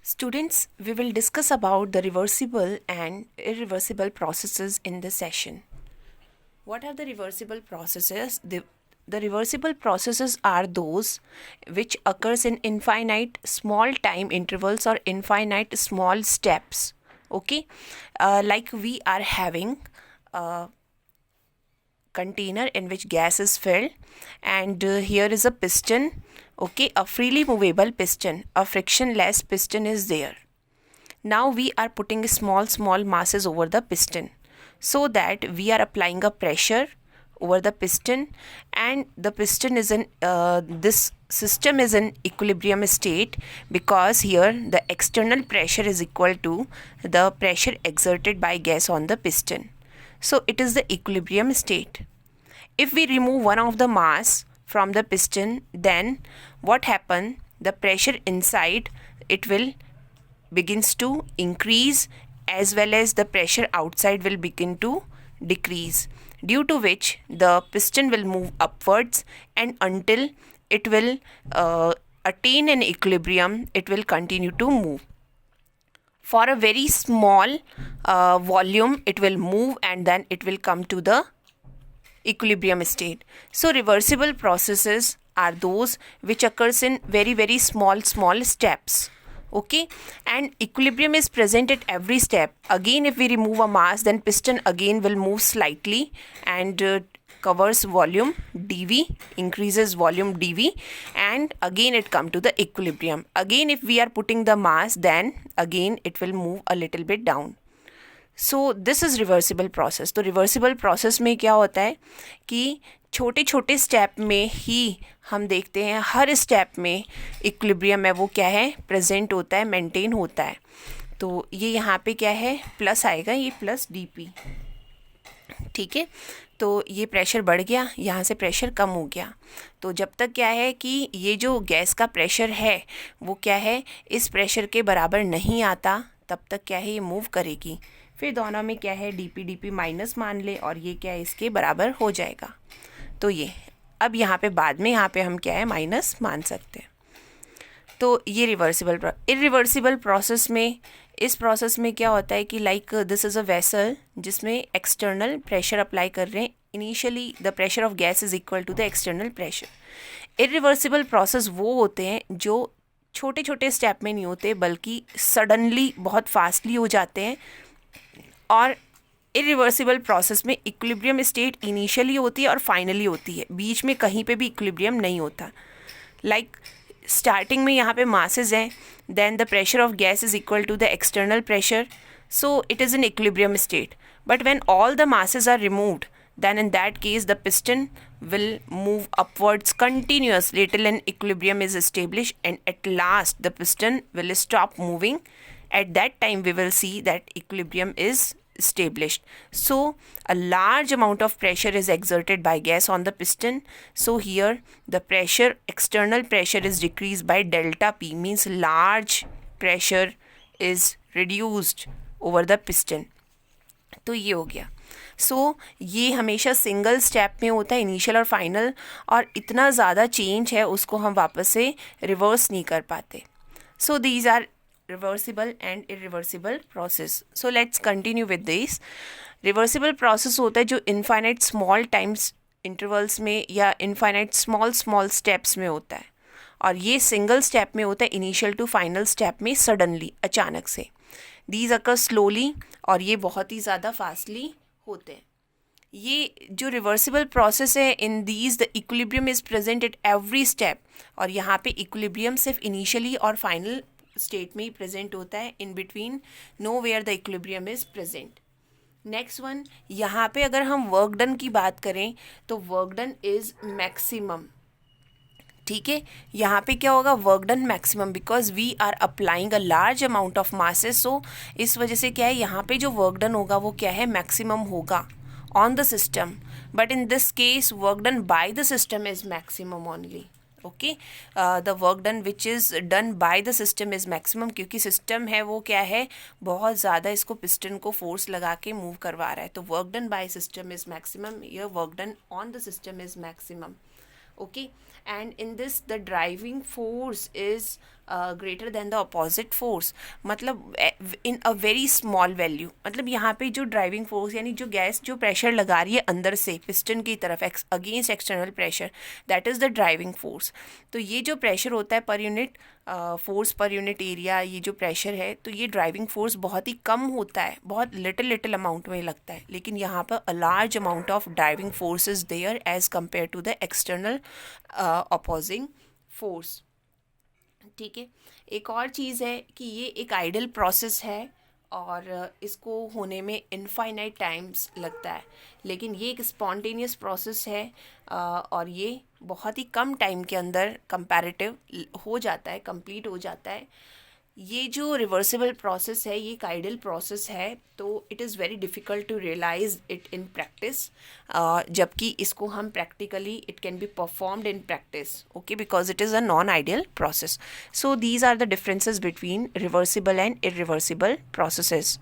Students, we will discuss about the reversible and irreversible processes in this session. What are the reversible processes? The reversible processes are those which occurs in infinite small time intervals or infinite small steps. Okay, like we are having a container in which gas is filled, and here is a piston. Okay, a freely movable piston, a frictionless piston is there. Now we are putting small masses over the piston, so that we are applying a pressure over the piston, and the piston is in this system is in equilibrium state, because here the external pressure is equal to the pressure exerted by gas on the piston. So it is the equilibrium state. If we remove one of the mass from the piston, then what happen? The pressure inside it will begins to increase, as well as the pressure outside will begin to decrease, due to which the piston will move upwards, and until it will attain an equilibrium, it will continue to move. For a very small volume it will move, and then it will come to the equilibrium state. So reversible processes are those which occurs in very small steps. Okay, and equilibrium is present at every step. Again, if we remove a mass, then piston again will move slightly, and covers volume dV, increases volume dV, and again it come to the equilibrium. Again, if we are putting the mass, then again it will move a little bit down. So this is reversible process. तो reversible process में क्या होता है कि छोटे छोटे step में ही हम देखते हैं, हर स्टेप में इक्विलिब्रियम है वो क्या है, प्रेजेंट होता है, मेंटेन होता है. तो ये यहाँ पे क्या है, प्लस आएगा, ये प्लस dp. ठीक है, तो ये प्रेशर बढ़ गया, यहाँ से प्रेशर कम हो गया. तो जब तक क्या है कि ये जो गैस का प्रेशर है वो क्या है, इस प्रेशर के बराबर नहीं आता, तब तक क्या है, ये मूव करेगी. फिर दोनों में क्या है, dp माइनस मान ले, और ये क्या है, इसके बराबर हो जाएगा. तो ये अब यहाँ पे बाद में यहाँ पे हम क्या है, माइनस मान सकते हैं. तो ये रिवर्सिबल. इरिवर्सिबल प्रोसेस में, इस प्रोसेस में क्या होता है कि like this is a vessel जिसमें एक्सटर्नल प्रेशर अप्लाई कर रहे हैं. Initially the pressure of gas is equal to the external pressure. Irreversible process वो होते हैं जो छोटे छोटे स्टेप में नहीं होते, बल्कि सडनली बहुत फास्टली हो जाते हैं. और इरिवर्सिबल प्रोसेस में इक्विलिब्रियम स्टेट इनिशियली होती है और फाइनली होती है, बीच में कहीं पे भी इक्विलिब्रियम नहीं होता. लाइक स्टार्टिंग में यहाँ पे मासेस हैं, then the pressure of gas is equal to the external pressure, so it is an equilibrium state. But when all the masses are removed, then in that case the piston will move upwards continuously till an equilibrium is established, and at last the piston will stop moving. At that time we will see that equilibrium is established. So a large amount of pressure is exerted by gas on the piston. So here the pressure, external pressure is decreased by delta P, means large pressure is reduced over the piston. तो ये हो गया. सो ये हमेशा single step में होता है, initial और फाइनल, और इतना ज़्यादा चेंज है उसको हम वापस से रिवर्स नहीं कर पाते. So these are reversible and irreversible process. So let's continue with this. Reversible process होता है जो इनफाइनाइट स्मॉल टाइम्स इंटरवल्स में या इनफाइनाइट स्मॉल स्टेप्स में होता है, और ये सिंगल स्टेप में होता है, इनिशियल टू फाइनल स्टेप में सडनली, अचानक से. दीज अकर स्लोली, और ये बहुत ही ज़्यादा फास्टली होते हैं. ये जो रिवर्सिबल प्रोसेस है, in these the equilibrium is present at every step, और यहाँ पे इक्विलिब्रियम सिर्फ इनिशियली और फाइनल स्टेट में ही प्रेजेंट होता है. In between nowhere the equilibrium is present. Next one, यहाँ पे अगर हम वर्क डन की बात करें तो वर्क डन इज मैक्सिमम. ठीक है, यहाँ पे क्या होगा, work done maximum, because we are applying a large amount of masses. So इस वजह से क्या है, यहाँ पे जो वर्क डन होगा वो क्या है, मैक्सिमम होगा on the system. But in this case work done by the system is maximum only. Okay, the work done which is done by the system is maximum, क्योंकि सिस्टम है वो क्या है, बहुत ज़्यादा इसको पिस्टन को फोर्स लगा के मूव करवा रहा है. तो work done by system is maximum, यह work done on the system is maximum. Okay, and in this the driving force is greater than the opposite force, मतलब in a very small value, मतलब यहाँ पे जो driving force यानी जो gas जो pressure लगा रही है अंदर से पिस्टन की तरफ against external pressure, that is the driving force. तो ये जो प्रेशर होता है per unit force per unit area, ये जो प्रेशर है, तो ये ड्राइविंग फोर्स बहुत ही कम होता है, बहुत लिटिल अमाउंट में लगता है, लेकिन यहाँ पर a large amount of driving force is there as compare to the external opposing force. ठीक है। एक और चीज़ है कि ये एक आइडल प्रोसेस है और इसको होने में इनफाइनाइट टाइम्स लगता है, लेकिन ये एक स्पॉन्टेनियस प्रोसेस है और ये बहुत ही कम टाइम के अंदर कंपैरेटिव हो जाता है, कंप्लीट हो जाता है। ये जो रिवर्सिबल प्रोसेस है ये एक आइडल प्रोसेस है, तो it is very difficult to realise it in practice, जबकि इसको हम practically it can be performed in practice, okay, because it is a non ideal process. So these are the differences between reversible and irreversible processes.